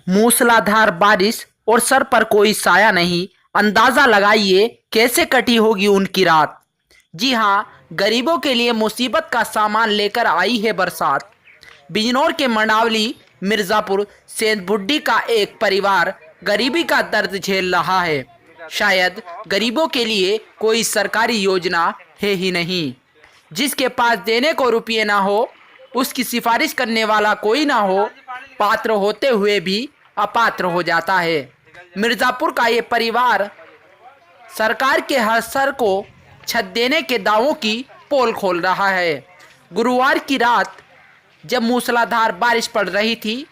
मूसलाधार बारिश और सर पर कोई साया नहीं। अंदाजा लगाइए कैसे कटी होगी उनकी रात। जी हाँ, गरीबों के लिए मुसीबत का सामान लेकर आई है बरसात। बिजनौर के मंडावली मिर्जापुर सेंधबुड्डी का एक परिवार गरीबी का दर्द झेल रहा है। शायद गरीबों के लिए कोई सरकारी योजना है ही नहीं। जिसके पास देने को रुपये ना हो, उसकी सिफारिश करने वाला कोई ना हो, पात्र होते हुए भी अपात्र हो जाता है। मिर्जापुर का ये परिवार सरकार के हर सर को छत देने के दावों की पोल खोल रहा है। गुरुवार की रात जब मूसलाधार बारिश पड़ रही थी,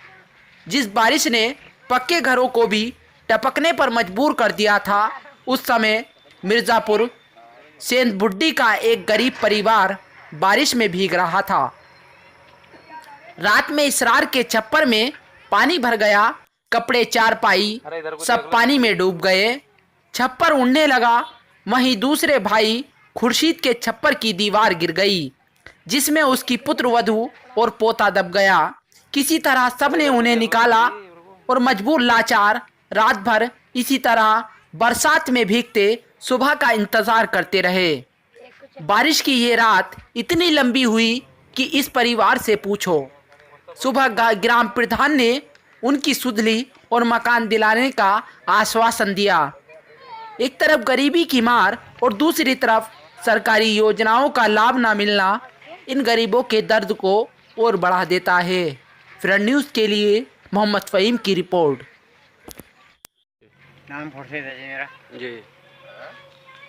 जिस बारिश ने पक्के घरों को भी टपकने पर मजबूर कर दिया था, उस समय मिर्जापुर सेंधबुड्डी का एक गरीब परिवार बारिश में भीग रहा था। रात में इसरार के छप्पर में पानी भर गया। कपड़े चारपाई सब पानी में डूब गए। छप्पर उड़ने लगा। वहीं दूसरे भाई खुर्शीद के छप्पर की दीवार गिर गई, जिसमें उसकी पुत्र वधू और पोता दब गया। किसी तरह सबने उन्हें निकाला और मजबूर लाचार रात भर इसी तरह बरसात में भीगते सुबह का इंतजार करते रहे। बारिश की ये रात इतनी लंबी हुई कि इस परिवार से पूछो। सुबह ग्राम प्रधान ने उनकी सुध ली और मकान दिलाने का आश्वासन दिया। एक तरफ गरीबी की मार और दूसरी तरफ सरकारी योजनाओं का लाभ न मिलना इन गरीबों के दर्द को और बढ़ा देता है। फ्रंट न्यूज़ के लिए मोहम्मद फ़हीम की रिपोर्ट। नाम खुर्शीद है जी मेरा। जी।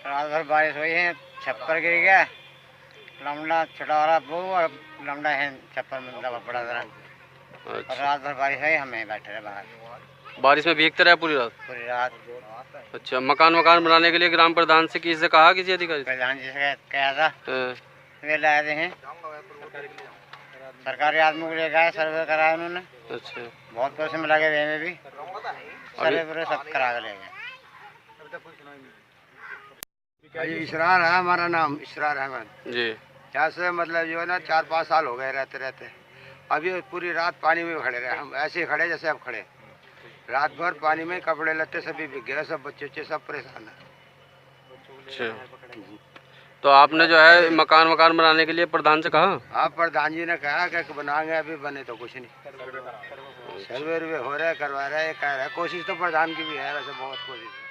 रात भर बारिश हुई है, छप्पर गिर गया। लमड़ा छुटवारा बू और लमड़ा है छप्पर में दबा पड़ा जरा। अच्छा। और रात भर बारिश हुई, हमें बैठे रहे बाहर बारिश में भीगते रहे पूरी रात? पूरी रात। अच्छा, मकान बनाने के लिए ग्राम प्रधान से किसी से कहा, किसी अधिकारी से? प्रधान जी से कहा था, हाँ। वे लाए हैं सरकारी आदमी को लेकर आए, सर्वे कराया उन्होंने। अच्छा, बहुत पैसे में लगे हुए में भी सर्वे पूरे सब करा के ले गए। इसरार है हमारा नाम, इसरार अहमद जी। यहाँ से मतलब जो है ना 4-5 साल हो गए रहते रहते। अभी पूरी रात पानी में खड़े रहे, हम ऐसे ही खड़े जैसे अब खड़े। रात भर पानी में कपड़े लत्ते सभी भीग गए, सब बच्चे सब परेशान है। अच्छा, तो आपने जो है मकान बनाने के लिए प्रधान से कहा? हाँ, प्रधान जी ने कहा कि बनाएंगे, अभी बने तो कुछ नहीं। सर्वे हो रहे, करवा रहे, कह रहे। कोशिश तो प्रधान की भी है, वैसे बहुत कोशिश है।